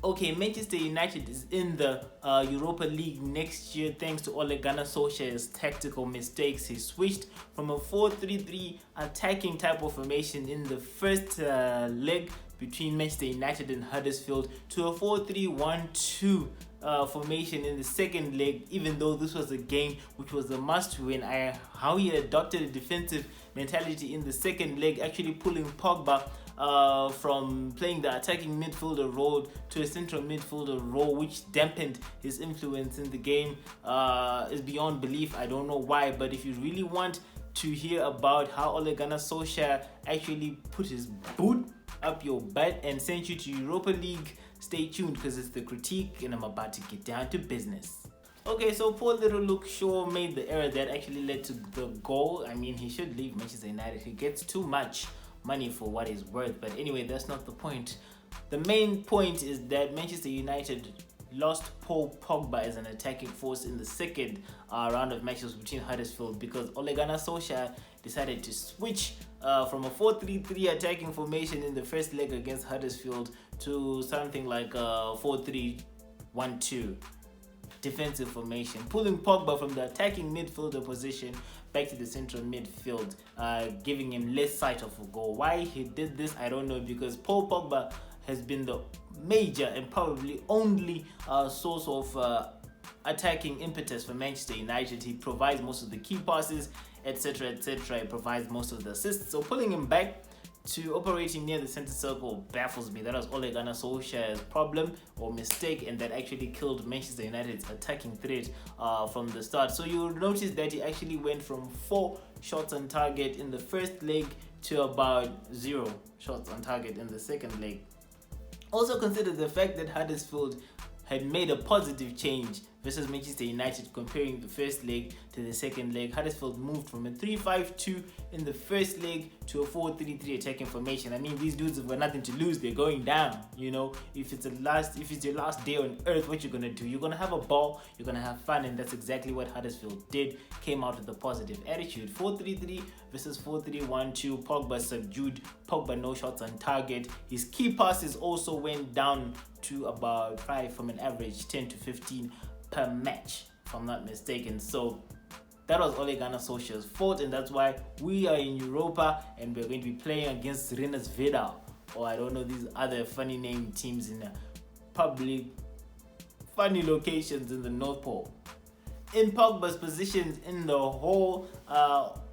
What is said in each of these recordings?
Okay, Manchester United is in the Europa League next year thanks to Ole Gunnar Solskjaer's tactical mistakes. He switched from a 4-3-3 attacking type of formation in the first leg between Manchester United and Huddersfield to a 4-3-1-2 formation in the second leg, even though this was a game which was a must-win. How he adopted a defensive mentality in the second leg, actually pulling Pogba from playing the attacking midfielder role to a central midfielder role, which dampened his influence in the game, is beyond belief. I don't know why, but if you really want to hear about how Ole Gunnar Solskjaer actually put his boot up your butt and sent you to Europa League, stay tuned because it's the critique and I'm about to get down to business. Okay, so poor little Luke Shaw made the error that actually led to the goal. I mean, he should leave Manchester United. He gets too much money for what he's worth. But anyway, that's not the point. The main point is that Manchester United lost Paul Pogba as an attacking force in the second round of matches between Huddersfield because Ole Gunnar Solskjaer decided to switch from a 4-3-3 attacking formation in the first leg against Huddersfield to something like a 4-3-1-2 defensive formation, pulling Pogba from the attacking midfielder position back to the central midfield, giving him less sight of a goal. Why he did this, I don't know, because Paul Pogba has been the major and probably only source of attacking impetus for Manchester United. He provides most of the key passes, etc., etc. He provides most of the assists. So pulling him back to operating near the center circle baffles me. That was Ole Gunnar Solskjaer's problem or mistake, and that actually killed Manchester United's attacking threat from the start. So you'll notice that he actually went from 4 shots on target in the first leg to about 0 shots on target in the second leg. Also consider the fact that Huddersfield had made a positive change versus Manchester United comparing the first leg to the second leg. Huddersfield moved from a 3-5-2 in the first leg to a 4-3-3 attacking formation. I mean, these dudes have got nothing to lose. They're going down. You know, if it's your last day on earth, what you're gonna do? You're gonna have a ball. You're gonna have fun, and that's exactly what Huddersfield did. Came out with a positive attitude. 4-3-3 versus 4-3-1-2. Pogba subdued. Pogba no shots on target. His key passes also went down to about 5 from an average 10 to 15 per match, if I'm not mistaken. So that was Ole Gunnar Solskjaer's fault, and that's why we are in Europa and we're going to be playing against Rennes Vidal, or I don't know, these other funny named teams in public funny locations in the North Pole. In Pogba's positions in the whole,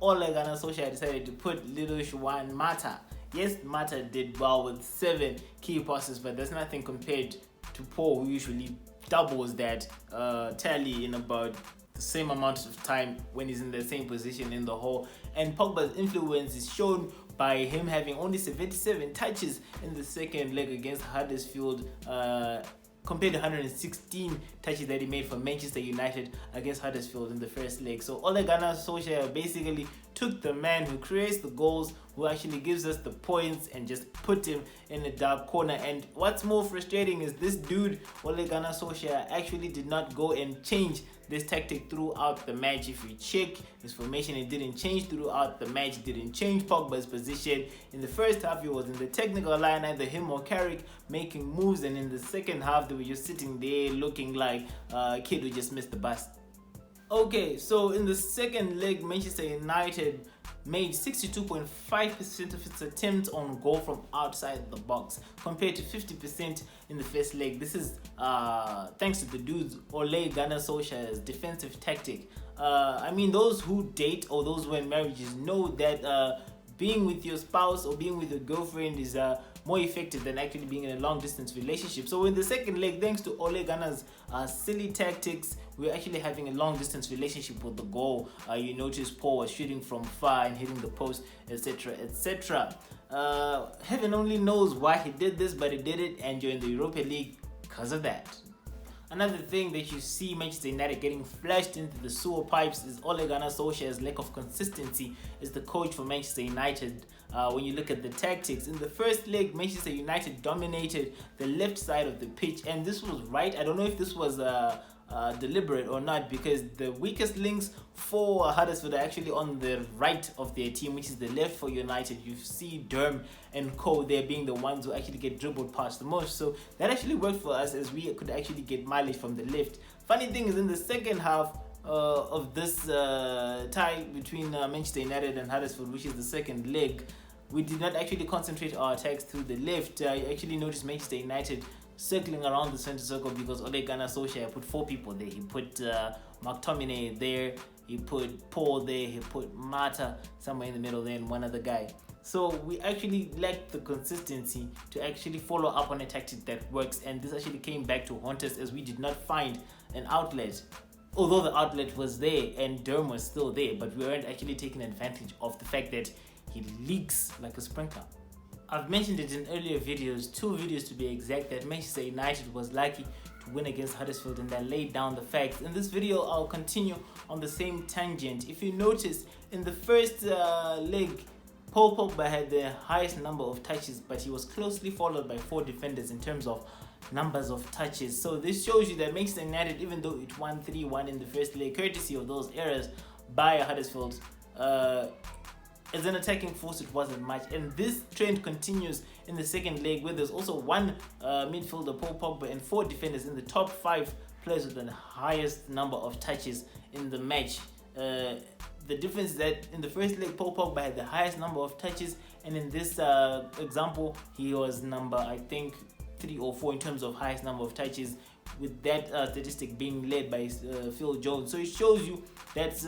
Ole Gunnar Solskjaer decided to put little Juan Mata. Yes, Mata did well with 7 key passes, but that's nothing compared to Paul, who usually doubles that tally in about the same amount of time when he's in the same position in the whole. And Pogba's influence is shown by him having only 77 touches in the second leg against Huddersfield, compared to 116 touches that he made for Manchester United against Huddersfield in the first leg. So Ole Gunnar Solskjaer basically took the man who creates the goals, who actually gives us the points, and just put him in a dark corner. And what's more frustrating is this dude, Ole Gunnar Solskjaer, actually did not go and change this tactic throughout the match. If you check his formation, it didn't change throughout the match. It didn't change Pogba's position. In the first half, he was in the technical line, either him or Carrick making moves, and in the second half, they were just sitting there looking like a kid who just missed the bus. Okay, so in the second leg, Manchester United made 62.5% of its attempts on goal from outside the box, compared to 50% in the first leg. This is thanks to the dudes Ole Gunnar Solskjaer's defensive tactic. I mean, those who date or those who are in marriages know that being with your spouse or being with your girlfriend is more effective than actually being in a long distance relationship. So in the second leg, thanks to Ole Gunnar's silly tactics, we're actually having a long distance relationship with the goal. You notice Paul was shooting from far and hitting the post, etc., etc. Heaven only knows why he did this, but he did it, and you're in the Europa League because of that. Another thing that you see Manchester United getting flashed into the sewer pipes is Ole Gunnar Solskjaer's lack of consistency as the coach for Manchester United. When you look at the tactics, in the first leg, Manchester United dominated the left side of the pitch, and this was right. I don't know if this was deliberate or not, because the weakest links for Huddersfield are actually on the right of their team, which is the left for United. You see Durham and Co there being the ones who actually get dribbled past the most, so that actually worked for us, as we could actually get mileage from the left. Funny thing is, in the second half of this tie between Manchester United and Huddersfield, which is the second leg, we did not actually concentrate our attacks through the left. I actually noticed Manchester United circling around the center circle because Ole Gunnar Solskjaer put 4 people there. He put McTominay there, he put Paul there, he put Mata somewhere in the middle there, and one other guy. So we actually lacked the consistency to actually follow up on a tactic that works, and this actually came back to haunt us, as we did not find an outlet. Although the outlet was there and Durham was still there, but we weren't actually taking advantage of the fact that he leaks like a sprinkler. I've mentioned it in earlier videos, 2 videos to be exact, that Manchester United was lucky to win against Huddersfield, and that laid down the facts. In this video, I'll continue on the same tangent. If you notice, in the first leg, Paul Pogba had the highest number of touches, but he was closely followed by 4 defenders in terms of numbers of touches. So this shows you that Manchester United, even though it won 3-1 in the first leg, courtesy of those errors by Huddersfield, as an attacking force, it wasn't much. And this trend continues in the second leg, where there's also 1 midfielder, Paul Pogba, and 4 defenders in the top 5 players with the highest number of touches in the match. The difference is that in the first leg, Paul Pogba had the highest number of touches, and in this example, he was number, I think, 3 or 4 in terms of highest number of touches, with that statistic being led by Phil Jones. So it shows you that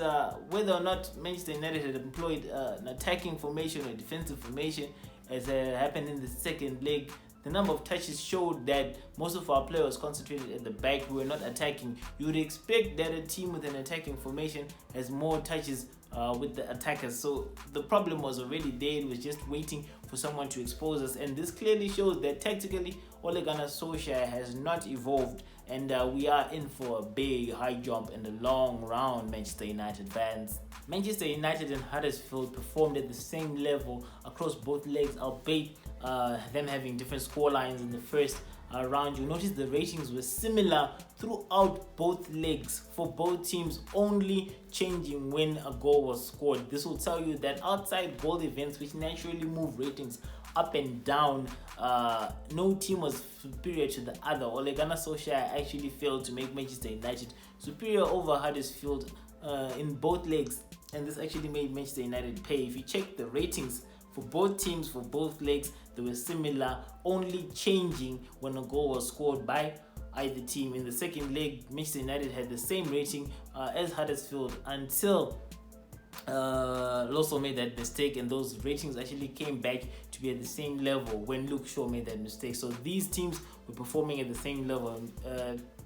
whether or not Manchester United had employed an attacking formation or defensive formation, as happened in the second leg, the number of touches showed that most of our players concentrated at the back. We were not attacking. You would expect that a team with an attacking formation has more touches with the attackers. So the problem was already there. It was just waiting for someone to expose us. And this clearly shows that tactically, Ole Gunnar Solskjaer has not evolved. And we are in for a big high jump in the long round, Manchester United fans. Manchester United and Huddersfield performed at the same level across both legs, albeit them having different score lines in the first round. You notice the ratings were similar throughout both legs for both teams, only changing when a goal was scored. This will tell you that outside goal events, which naturally move ratings up and down, no team was superior to the other. Ole Gunnar Solskjaer actually failed to make Manchester United superior over Huddersfield in both legs, and this actually made Manchester United pay. If you check the ratings for both teams for both legs, they were similar, only changing when a goal was scored by either team. In the second leg, Manchester United had the same rating as Huddersfield until Loso made that mistake, and those ratings actually came back to be at the same level when Luke Shaw made that mistake. So these teams were performing at the same level.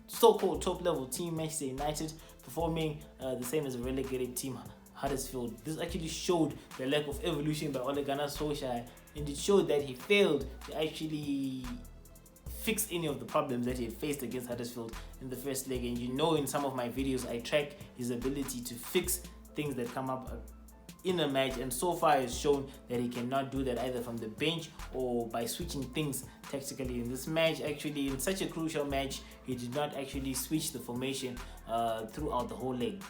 So-called top level team Manchester United performing the same as a relegated team Huddersfield. This actually showed the lack of evolution by Ole Gunnar Solskjaer, and it showed that he failed to actually fix any of the problems that he had faced against Huddersfield in the first leg. And you know, in some of my videos, I track his ability to fix things that come up in a match, and so far it's shown that he cannot do that either from the bench or by switching things tactically. In this match, actually in such a crucial match, he did not actually switch the formation throughout the whole leg.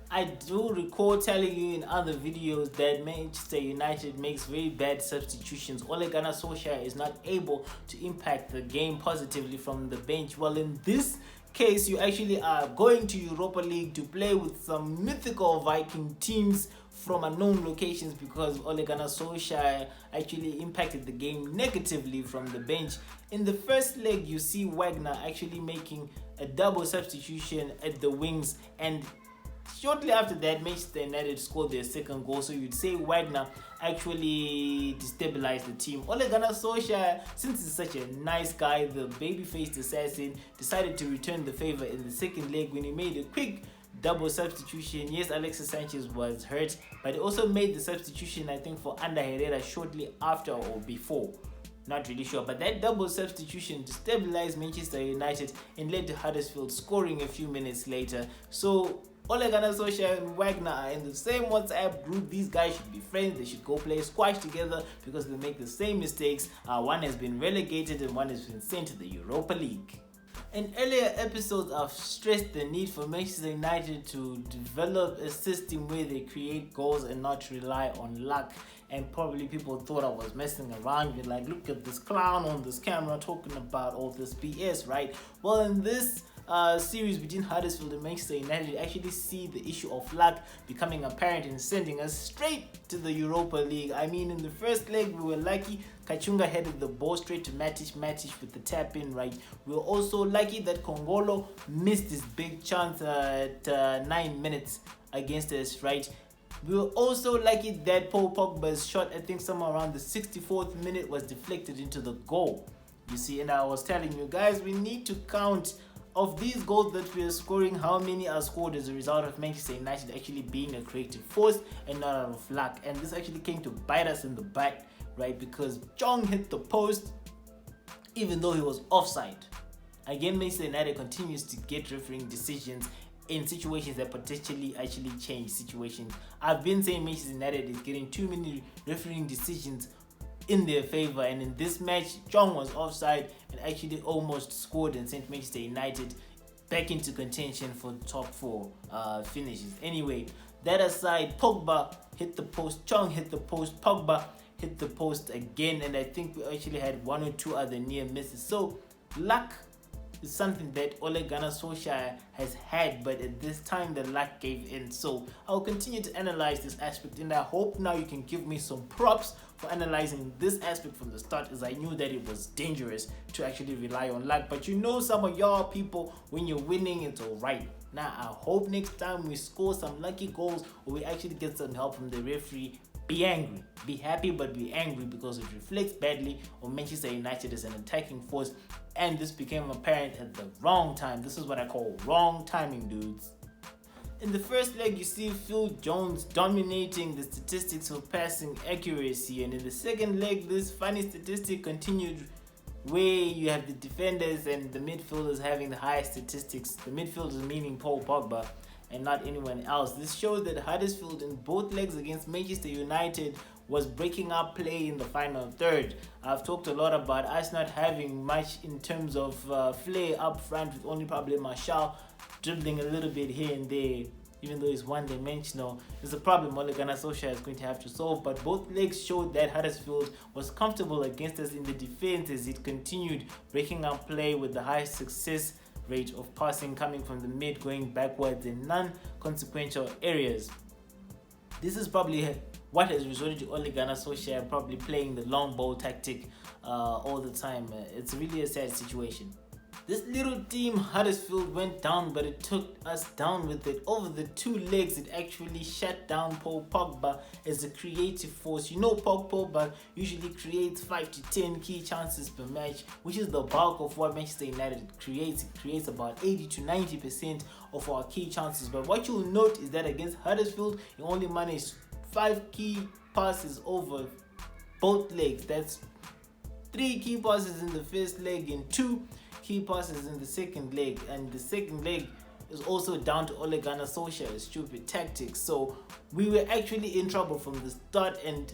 I do recall telling you in other videos that Manchester United makes very bad substitutions. Ole Gunnar Solskjaer is not able to impact the game positively from the bench. Well, in this case, you actually are going to Europa League to play with some mythical Viking teams from unknown locations, because Ole Gunnar Solskjaer actually impacted the game negatively from the bench. In the first leg, you see Wagner actually making a double substitution at the wings, and shortly after that, Manchester United scored their second goal. So you'd say Wagner actually destabilized the team. Ole Gunnar Solskjaer, since he's such a nice guy, the baby-faced assassin, decided to return the favor in the second leg when he made a quick double substitution. Yes, Alexis Sanchez was hurt, but he also made the substitution, I think, for Ander Herrera shortly after or before. Not really sure, but that double substitution destabilized Manchester United and led to Huddersfield scoring a few minutes later. So Ole Gunnar Solskjaer and Wagner are in the same WhatsApp group. These guys should be friends. They should go play squash together because they make the same mistakes. One has been relegated and one has been sent to the Europa League. In earlier episodes, I've stressed the need for Manchester United to develop a system where they create goals and not rely on luck. And probably people thought I was messing around with, like, look at this clown on this camera talking about all this BS, right? Well, in this series between Huddersfield and Manchester United, you actually see the issue of luck becoming apparent and sending us straight to the Europa League. I mean, in the first leg, we were lucky Kachunga headed the ball straight to Matic with the tap in, right? We were also lucky that Kongolo missed his big chance at 9 minutes against us, right? We were also lucky that Paul Pogba's shot, I think somewhere around the 64th minute, was deflected into the goal. You see, and I was telling you guys, we need to count of these goals that we are scoring, how many are scored as a result of Manchester United actually being a creative force and not out of luck. And this actually came to bite us in the butt, right? Because Chong hit the post even though he was offside. Again, Manchester United continues to get refereeing decisions in situations that potentially actually change situations. I've been saying Manchester United is getting too many refereeing decisions in their favor, and in this match, Chong was offside and actually almost scored and sent Manchester United back into contention for top 4 finishes. Anyway, that aside, Pogba hit the post, Chong hit the post, Pogba hit the post again, and I think we actually had 1 or 2 other near misses. So luck is something that Ole Gunnar Solskjaer has had, but at this time the luck gave in. So I'll continue to analyze this aspect, and I hope now you can give me some props for analyzing this aspect from the start, as I knew that it was dangerous to actually rely on luck. But you know, some of y'all people, when you're winning, it's alright. Now I hope next time we score some lucky goals or we actually get some help from the referee, be angry, be happy, but be angry, because it reflects badly on Manchester United as an attacking force, and this became apparent at the wrong time. This is what I call wrong timing, dudes. In the first leg, you see Phil Jones dominating the statistics for passing accuracy, and in the second leg, this funny statistic continued where you have the defenders and the midfielders having the highest statistics. The midfielders meaning Paul Pogba and not anyone else. This shows that Huddersfield in both legs against Manchester United was breaking up play in the final third. I've talked a lot about us not having much in terms of flair up front, with only probably Martial dribbling a little bit here and there, even though he's one-dimensional. It's a problem Ole Gunnar Solskjaer is going to have to solve, but both legs showed that Huddersfield was comfortable against us in the defense as it continued breaking up play with the highest success rate of passing coming from the mid, going backwards in non-consequential areas. This is probably what has resulted to Ole Gunnar Solskjaer probably playing the long ball tactic all the time. It's really a sad situation. This little team Huddersfield went down, but it took us down with it. Over the 2 legs, it actually shut down Paul Pogba as a creative force. You know, Paul Pogba usually creates 5 to 10 key chances per match, which is the bulk of what Manchester United creates. It creates about 80 to 90% of our key chances. But what you'll note is that against Huddersfield, he only managed 5 key passes over both legs. That's 3 key passes in the first leg and 2 key passes in the second leg, and the second leg is also down to Ole Gunnar Solskjaer's stupid tactics. So we were actually in trouble from the start, and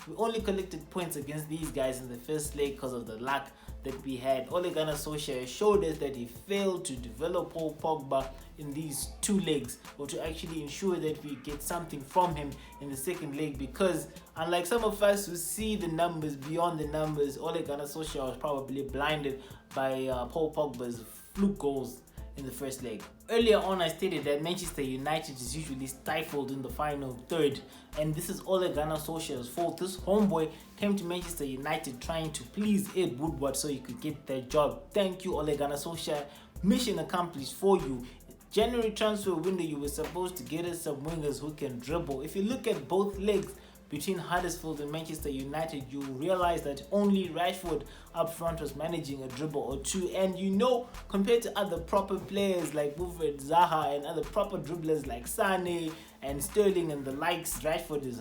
we only collected points against these guys in the first leg because of the luck that we had. Ole Gunnar Solskjaer showed us that he failed to develop Paul Pogba in these 2 legs, or to actually ensure that we get something from him in the second leg, because unlike some of us who see the numbers beyond the numbers, Ole Gunnar Solskjaer was probably blinded by Paul Pogba's fluke goals in the first leg. Earlier on, I stated that Manchester United is usually stifled in the final third, and this is Ole Gunnar Solskjaer's fault. This homeboy came to Manchester United trying to please Ed Woodward so he could get that job. Thank you, Ole Gunnar Solskjaer. Mission accomplished for you. January transfer window, you were supposed to get us some wingers who can dribble. If you look at both legs between Huddersfield and Manchester United, you realize that only Rashford up front was managing a dribble or 2. And you know, compared to other proper players like Wilfred Zaha and other proper dribblers like Sane and Sterling and the likes, Rashford is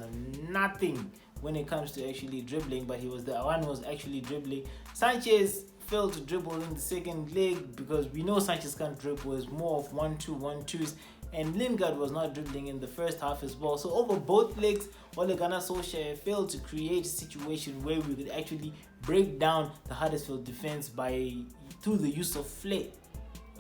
nothing when it comes to actually dribbling, but he was the one who was actually dribbling. Sanchez failed to dribble in the second leg because we know Sanchez can't dribble. It's more of 1-2, 1-2s. And Lingard was not dribbling in the first half as well. So over both legs, Ole Gunnar Solskjaer failed to create a situation where we could actually break down the Huddersfield defense by through the use of flair.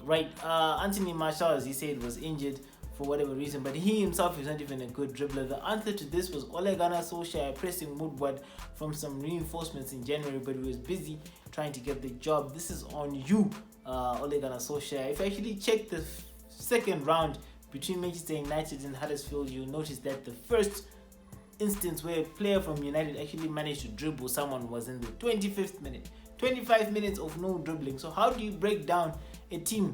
Right, Anthony Martial, as he said, was injured for whatever reason, but he himself is not even a good dribbler. The answer to this was Ole Gunnar Solskjaer pressing Woodward from some reinforcements in January, but he was busy trying to get the job. This is on you, Ole Gunnar Solskjaer. If you actually check the second round between Manchester United and Huddersfield, you'll notice that the first instance where a player from United actually managed to dribble someone was in the 25th minute. 25 minutes of no dribbling. So how do you break down a team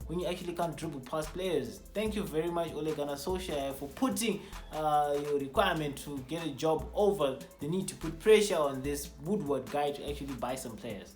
when you actually can't dribble past players? Thank you very much, Ole Gunnar Solskjaer, for putting your requirement to get a job over the need to put pressure on this Woodward guy to actually buy some players.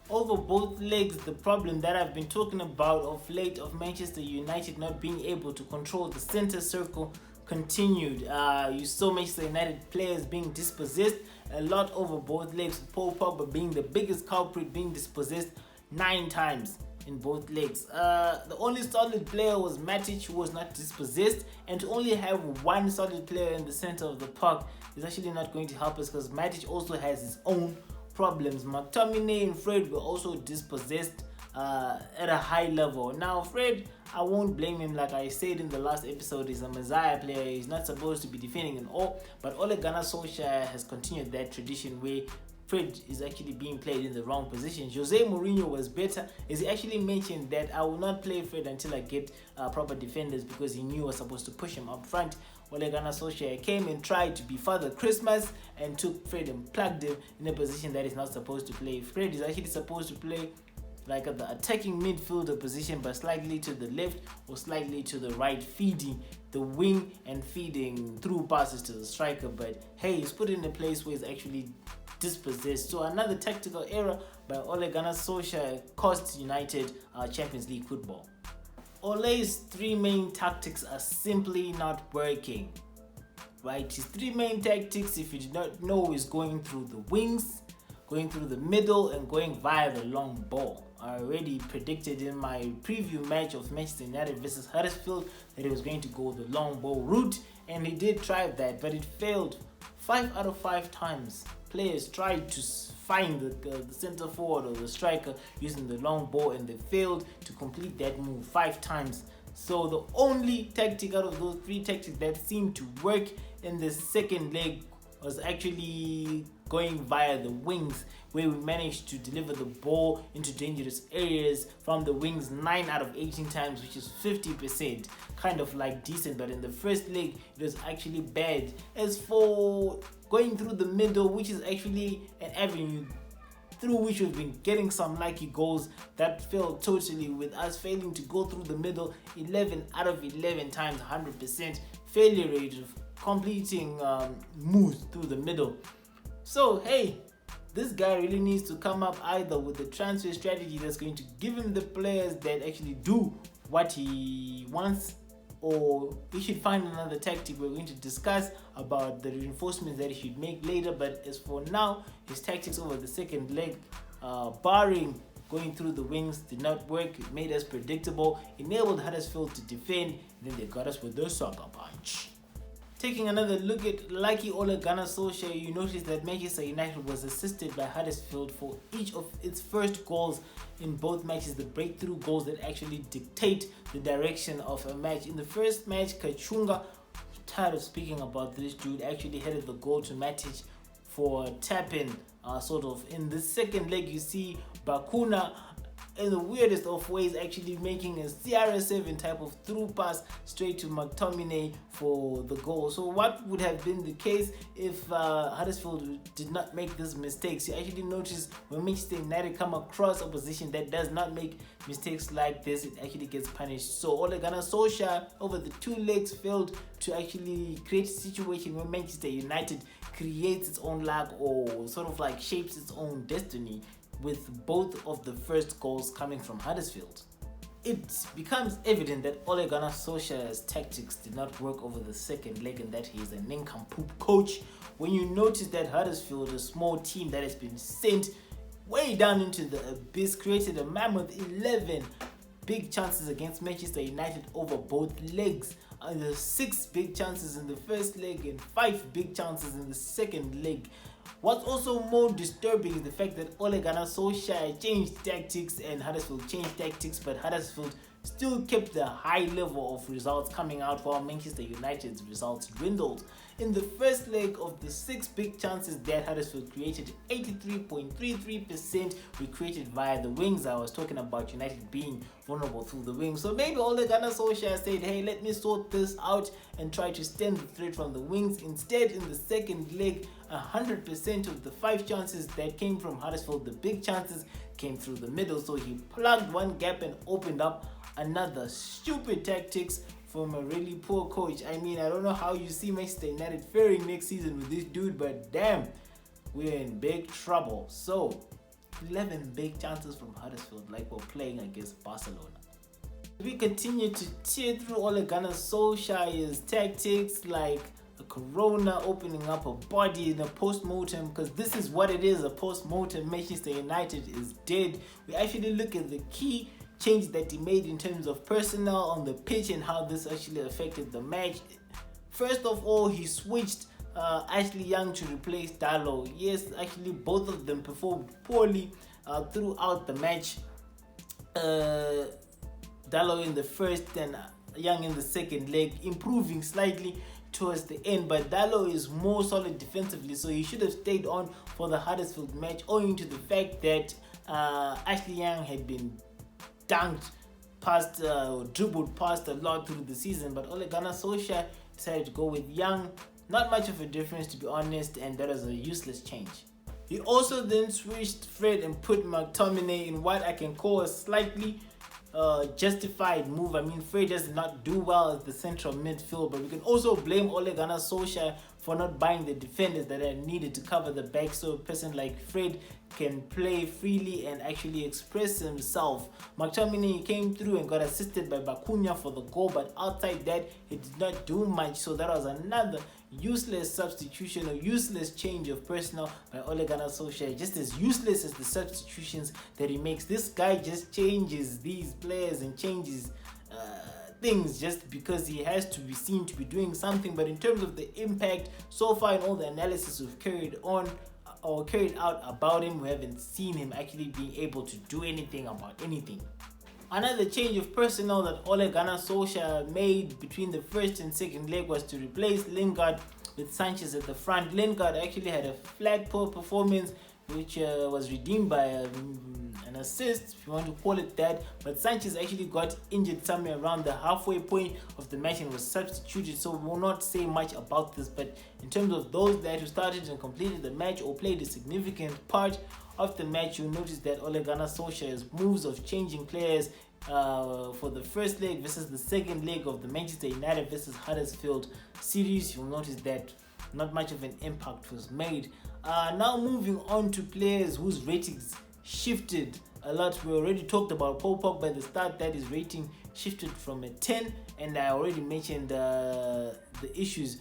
Over both legs, the problem that I've been talking about of late of Manchester United not being able to control the center circle continued. You saw Manchester United players being dispossessed a lot over both legs. Paul Pogba being the biggest culprit, being dispossessed 9 times in both legs. The only solid player was Matic, who was not dispossessed, and to only have one solid player in the center of the park is actually not going to help us, because Matic also has his own problems. McTominay and Fred were also dispossessed at a high level. Now Fred, I won't blame him. Like I said in the last episode, he's a Messiah player. He's not supposed to be defending and all, but Ole Gunnar Solskjaer has continued that tradition where Fred is actually being played in the wrong position. Jose Mourinho was better, as he actually mentioned that I will not play Fred until I get proper defenders, because he knew I was supposed to push him up front. Ole Gunnar Solskjaer came and tried to be Father Christmas and took Fred and plugged him in a position that he's not supposed to play. Fred is actually supposed to play like at the attacking midfielder position, but slightly to the left or slightly to the right, feeding the wing and feeding through passes to the striker. But hey, he's put in a place where he's actually dispossessed. So another tactical error by Ole Gunnar Solskjaer cost United Champions League football. Ole's 3 main tactics are simply not working. Right, his 3 main tactics, if you do not know, is going through the wings, going through the middle, and going via the long ball. I already predicted in my preview match of Manchester United versus Huddersfield that he was going to go the long ball route, and he did try that, but it failed 5 out of 5 times. Players tried to find the center forward or the striker using the long ball, and they failed to complete that move 5 times. So the only tactic out of those 3 tactics that seemed to work in the second leg was actually going via the wings, where we managed to deliver the ball into dangerous areas from the wings 9 out of 18 times, which is 50%. Kind of like decent, but in the first leg it was actually bad. As for going through the middle, which is actually an avenue through which we've been getting some lucky goals, that failed totally, with us failing to go through the middle 11 out of 11 times, 100% failure rate of completing moves through the middle. So hey, this guy really needs to come up either with a transfer strategy that's going to give him the players that actually do what he wants, or he should find another tactic. We're going to discuss about the reinforcements that he should make later, but as for now, his tactics over the second leg, barring going through the wings, did not work. It made us predictable, enabled Huddersfield to defend, and then they got us with the sucker punch. Taking another look at lucky Ole Gunnar Solskjaer, you notice that Manchester United was assisted by Huddersfield for each of its first goals in both matches, the breakthrough goals that actually dictate the direction of a match. In the first match, Kachunga, tired of speaking about this dude, actually headed the goal to Matic for tap-in, sort of. In the second leg, you see Bakuna, in the weirdest of ways, actually making a CR7 type of through pass straight to McTominay for the goal. So what would have been the case if Huddersfield did not make these mistakes? You actually notice when Manchester United come across a position that does not make mistakes like this, it actually gets punished. So Ole Gunnar Solskjaer over the 2 legs failed to actually create a situation where Manchester United creates its own luck, or sort of like shapes its own destiny, with both of the first goals coming from Huddersfield. It becomes evident that Ole Gunnar Solskjaer's tactics did not work over the second leg, and that he is a nincompoop coach. When you notice that Huddersfield, a small team that has been sent way down into the abyss, created a mammoth 11 big chances against Manchester United over both legs. There's 6 big chances in the first leg and 5 big chances in the second leg. What's also more disturbing is the fact that Ole Gunnar Solskjaer changed tactics and Huddersfield changed tactics, but Huddersfield still kept the high level of results coming out, while Manchester United's results dwindled. In the first leg of the 6 big chances that Huddersfield created, 83.33% were created via the wings. I was talking about United being vulnerable through the wings. So maybe Ole Gunnar Solskjaer said, hey, let me sort this out and try to stem the threat from the wings. Instead, in the second leg, 100% of the 5 chances that came from Huddersfield, the big chances, came through the middle. So he plugged one gap and opened up another. Stupid tactics from a really poor coach. I mean, I don't know how you see Manchester United faring next season with this dude, but damn, we're in big trouble. So 11 big chances from Huddersfield, like we're playing against Barcelona. We continue to tear through Ole Gunnar Solskjaer's tactics, like a corona opening up a body in a post-mortem, because this is what it is, a post-mortem. Manchester United is dead. We actually look at the key change that he made in terms of personnel on the pitch and how this actually affected the match. First of all, he switched Ashley Young to replace Dalot. Yes, actually both of them performed poorly throughout the match. Dalot in the first and Young in the second leg, improving slightly towards the end, but Dalot is more solid defensively, so he should have stayed on for the Huddersfield match, owing to the fact that Ashley Young had been dunked past, dribbled past a lot through the season. But Ole Gunnar Solskjaer decided to go with Young. Not much of a difference, to be honest, and that was a useless change. He also then switched Fred and put McTominay in what I can call a slightly justified move. I mean, Fred does not do well as the central midfield, but we can also blame Ole Gunnar Solskjaer for not buying the defenders that are needed to cover the back, so a person like Fred can play freely and actually express himself. McTominay came through and got assisted by Bakunya for the goal, but outside that, he did not do much. So that was another useless substitution or useless change of personnel by Ole Gunnar Solskjaer, just as useless as the substitutions that he makes. This guy just changes these players and changes things just because he has to be seen to be doing something. But in terms of the impact so far in all the analysis we've carried out about him, we haven't seen him actually being able to do anything about anything. Another change of personnel that Ole Gunnar Solskjaer made between the first and second leg was to replace Lingard with Sanchez at the front. Lingard actually had a flat poor performance, which was redeemed by an assist, if you want to call it that. But Sanchez actually got injured somewhere around the halfway point of the match and was substituted, so we will not say much about this. But in terms of those that who started and completed the match or played a significant part of the match, you'll notice that Ole Gunnar Solskjaer's moves of changing players for the first leg versus the second leg of the Manchester United versus Huddersfield series, you'll notice that not much of an impact was made. Now moving on to players whose ratings shifted a lot. We already talked about Paul Pogba at the start, that his rating shifted from a 10, and I already mentioned the issues.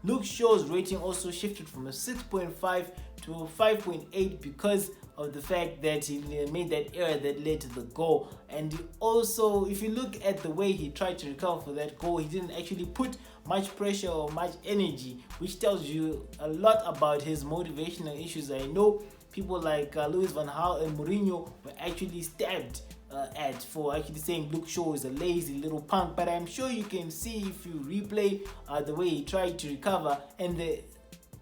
Luke Shaw's rating also shifted from a 6.5 to a 5.8 because of the fact that he made that error that led to the goal. And he also, if you look at the way he tried to recover for that goal, he didn't actually put much pressure or much energy, which tells you a lot about his motivational issues. I know people like Louis van Gaal and Mourinho were actually stabbed at for actually saying Luke Shaw is a lazy little punk, but I'm sure you can see if you replay the way he tried to recover and the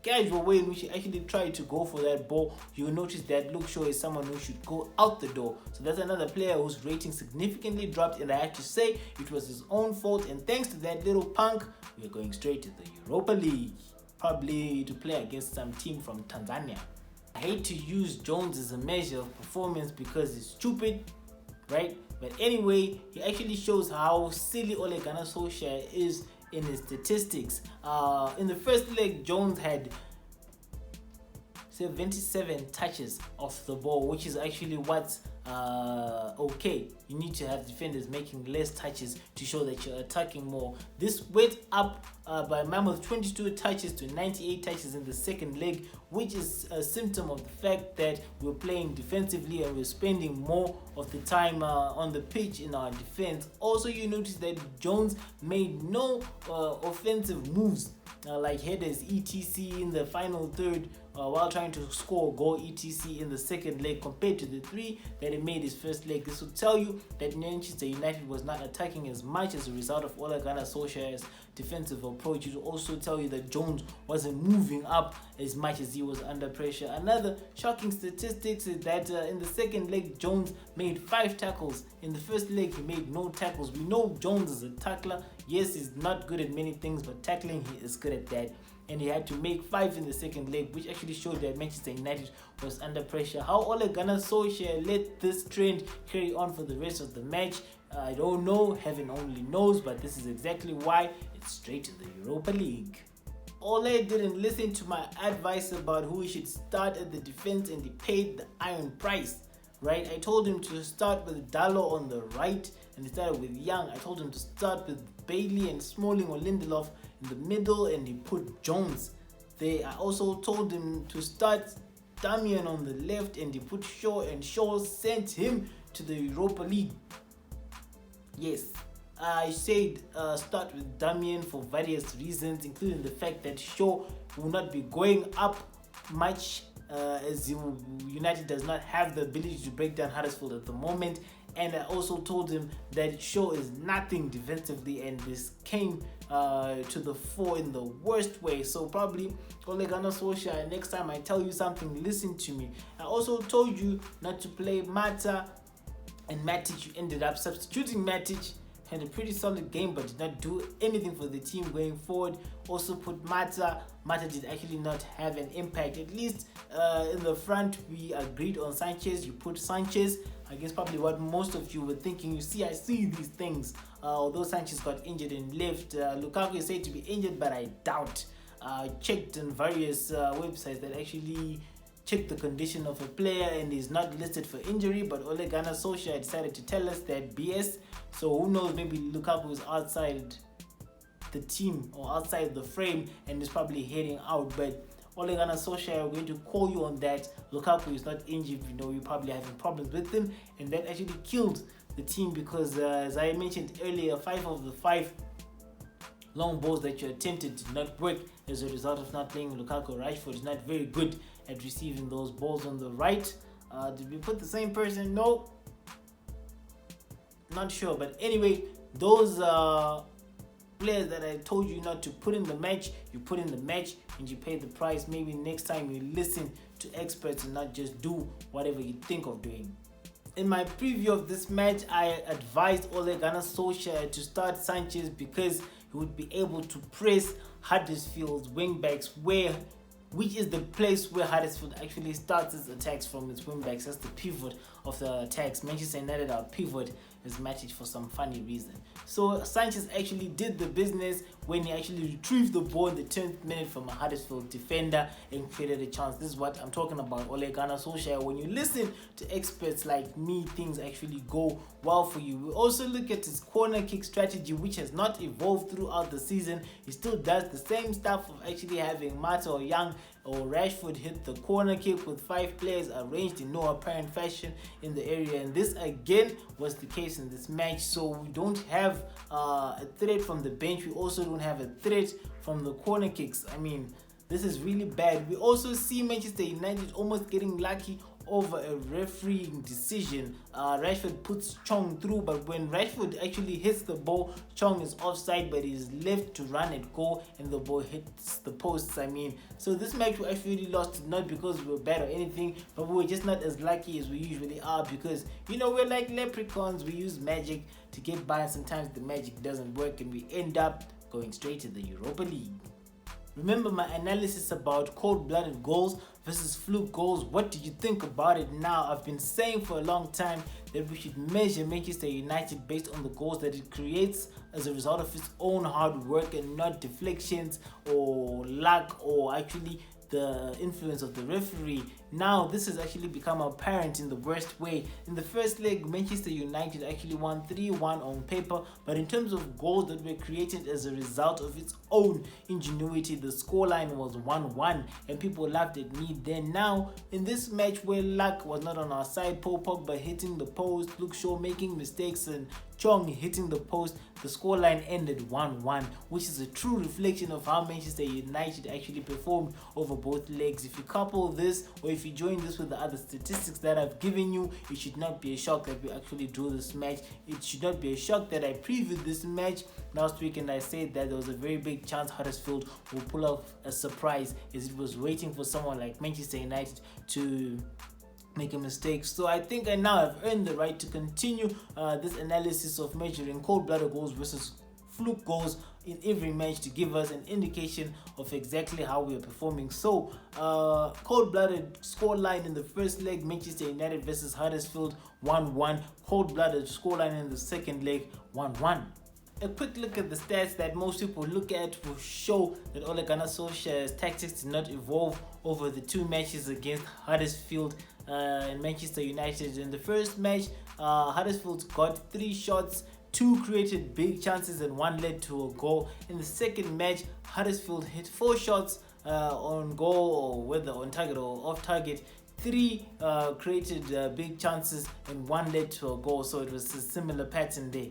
casual way in which he actually tried to go for that ball, you'll notice that Luke Shaw is someone who should go out the door. So that's another player whose rating significantly dropped, and I have to say it was his own fault, and thanks to that little punk, we're going straight to the Europa League, probably to play against some team from Tanzania. I hate to use Jones as a measure of performance because it's stupid, right? But anyway, he actually shows how silly Ole Gunnar Solskjaer is in his statistics. In the first leg, Jones had 77 touches off the ball, which is actually what's okay. You need to have defenders making less touches to show that you're attacking more. This went up by Mammoth 22 touches to 98 touches in the second leg, which is a symptom of the fact that we're playing defensively and we're spending more of the time on the pitch in our defense. Also, you notice that Jones made no offensive moves like headers etc in the final third while trying to score a goal etc in the second leg compared to the 3 that he made his first leg. This will tell you that Manchester United was not attacking as much as a result of Ole Gunnar Solskjaer's defensive approach. It will also tell you that Jones wasn't moving up as much as he was under pressure. Another shocking statistics is that in the second leg Jones made 5 tackles. In the first leg he made no tackles. We know Jones is a tackler. Yes, he's not good at many things, but tackling he is good at that. And he had to make 5 in the second leg, which actually showed that Manchester United was under pressure. How Ole Gunnar Solskjaer let this trend carry on for the rest of the match, I don't know, heaven only knows, but this is exactly why it's straight to the Europa League. Ole didn't listen to my advice about who he should start at the defense, and he paid the iron price. Right, I told him to start with Dalot on the right, and he started with Young. I told him to start with Bailey and Smalling or Lindelof in the middle, and he put Jones there. I also told him to start Damian on the left, and he put Shaw, and Shaw sent him to the Europa League. Yes, I said start with Damian for various reasons, including the fact that Shaw will not be going up much, as United does not have the ability to break down Huddersfield at the moment. And I also told him that Shaw is nothing defensively, and this came to the fore in the worst way. So probably Ole Gunnar Solskjaer, next time I tell you something, listen to me. I also told you not to play Mata and Matic. You ended up substituting Matic. Had a pretty solid game, but did not do anything for the team going forward. Also put Mata. Mata did actually not have an impact. At least in the front, we agreed on Sanchez. You put Sanchez. I guess probably what most of you were thinking. You see, I see these things. Although Sanchez got injured and left, Lukaku is said to be injured, but I doubt. Checked on various websites that actually check the condition of a player and is not listed for injury, but Ole Gunnar Solskjaer decided to tell us that BS. So who knows, maybe Lukaku is outside the team or outside the frame and is probably heading out. But Ole Gunnar Solskjaer, we're going to call you on that. Lukaku is not injured. You know, you're probably having problems with him, and that actually killed the team because as I mentioned earlier, 5 of the 5 long balls that you attempted did not work as a result of not playing Lukaku. Rashford is not very good at receiving those balls on the right. Did we put the same person? No, not sure. But anyway, those players that I told you not to put in the match, you put in the match and you pay the price. Maybe next time you listen to experts and not just do whatever you think of doing. In my preview of this match, I advised Ole Gunnar Solskjaer to start Sanchez because he would be able to press Huddersfield's wingbacks, which is the place where Huddersfield actually starts its attacks from its wingbacks. That's the pivot of the attacks. Manchester United, our pivot is Matic for some funny reason. So Sanchez actually did the business when he actually retrieved the ball in the 10th minute from a Huddersfield defender and created a chance. This is what I'm talking about, Ole Gunnar Solskjaer. When you listen to experts like me, things actually go well for you. We also look at his corner kick strategy, which has not evolved throughout the season. He still does the same stuff of actually having Mata or Young or Rashford hit the corner kick with 5 players arranged in no apparent fashion in the area, and this again was the case in this match. So we don't have a threat from the bench. We also don't have a threat from the corner kicks. I mean, this is really bad. We also see Manchester United almost getting lucky over a refereeing decision. Rashford puts Chong through, but when Rashford actually hits the ball, Chong is offside, but he's left to run and go, and the ball hits the posts. I mean, so this match we actually lost not because we were bad or anything, but we were just not as lucky as we usually are because, you know, we're like leprechauns. We use magic to get by, and sometimes the magic doesn't work, and we end up going straight to the Europa League. Remember my analysis about cold-blooded goals versus fluke goals? What do you think about it now? I've been saying for a long time that we should measure Manchester United based on the goals that it creates as a result of its own hard work and not deflections or luck or actually the influence of the referee. now this has actually become apparent in the worst way. In the first leg, Manchester United actually won 3-1 on paper, but in terms of goals that were created as a result of its own ingenuity, the scoreline was 1-1, and people laughed at me then. Now, in this match where luck was not on our side, Pogba hitting the post, Luke Shaw making mistakes, and Chong hitting the post, the scoreline ended 1-1, which is a true reflection of how Manchester United actually performed over both legs. If you couple this, or if you join this with the other statistics that I've given you, it should not be a shock that we actually drew this match. It should not be a shock that I previewed this match last week and I said that there was a very big chance Huddersfield will pull off a surprise, as it was waiting for someone like Manchester United to make a mistake. So I think I now have earned the right to continue this analysis of measuring cold-blooded goals versus fluke goals in every match to give us an indication of exactly how we are performing. So cold-blooded scoreline in the first leg, Manchester United versus Huddersfield 1-1. Cold-blooded scoreline in the second leg, 1-1. A quick look at the stats that most people look at will show that Ole Gunnar Solskjaer's tactics did not evolve over the two matches against Huddersfield and Manchester United. In the first match, Huddersfield got 3 shots, 2 created big chances and 1 led to a goal. In the second match, Huddersfield hit 4 shots on goal, or whether on target or off target. 3 created big chances and 1 led to a goal, so it was a similar pattern there.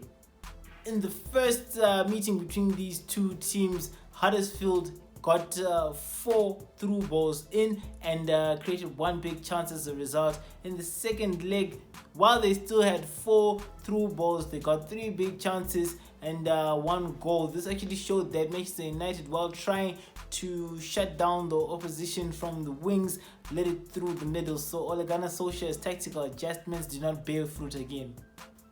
In the first meeting between these two teams, Huddersfield got 4 through balls in and created 1 big chance as a result. In the second leg, while they still had 4 through balls, they got 3 big chances and 1 goal. This actually showed that Manchester United, while trying to shut down the opposition from the wings, let it through the middle. So Ole Gunnar Solskjaer's tactical adjustments did not bear fruit again.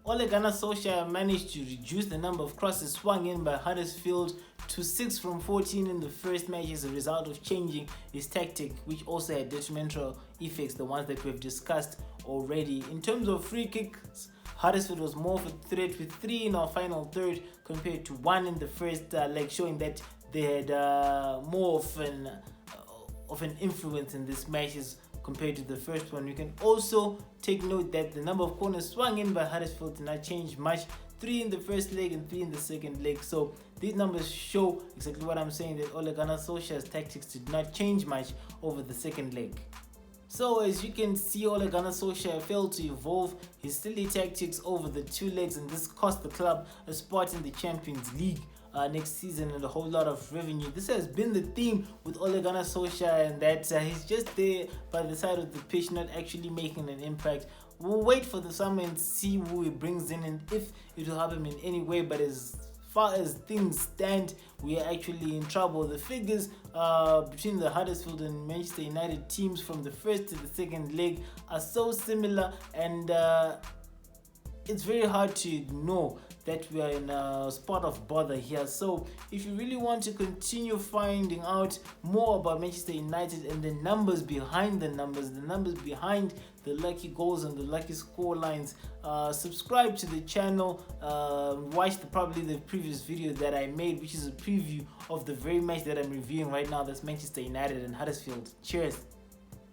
Ole Gunnar Solskjaer managed to reduce the number of crosses swung in by Huddersfield to 6 from 14 in the first match as a result of changing his tactic, which also had detrimental effects, the ones that we've discussed already. In terms of free kicks, Huddersfield was more of a threat with 3 in our final third compared to 1 in the first leg, showing that they had more of an influence in this matches compared to the first one. You can also take note that the number of corners swung in by Huddersfield did not change much, 3 in the first leg and 3 in the second leg. So these numbers show exactly what I'm saying, that Ole Gunnar Solskjaer's tactics did not change much over the second leg. So as you can see, Ole Gunnar Solskjaer failed to evolve his silly tactics over the 2 legs, and this cost the club a spot in the Champions League next season and a whole lot of revenue. This has been the theme with Ole Gunnar Solskjaer, and that he's just there by the side of the pitch, not actually making an impact. We'll wait for the summer and see who he brings in and if it will help him in any way, but as far as things stand, we are actually in trouble. The figures between the Huddersfield and Manchester United teams from the first to the second leg are so similar, and it's very hard to ignore that we are in a spot of bother here. So if you really want to continue finding out more about Manchester United and the numbers behind the numbers behind the lucky goals and the lucky score lines, subscribe to the channel, watch probably the previous video that I made, which is a preview of the very match that I'm reviewing right now, that's Manchester United and Huddersfield. Cheers.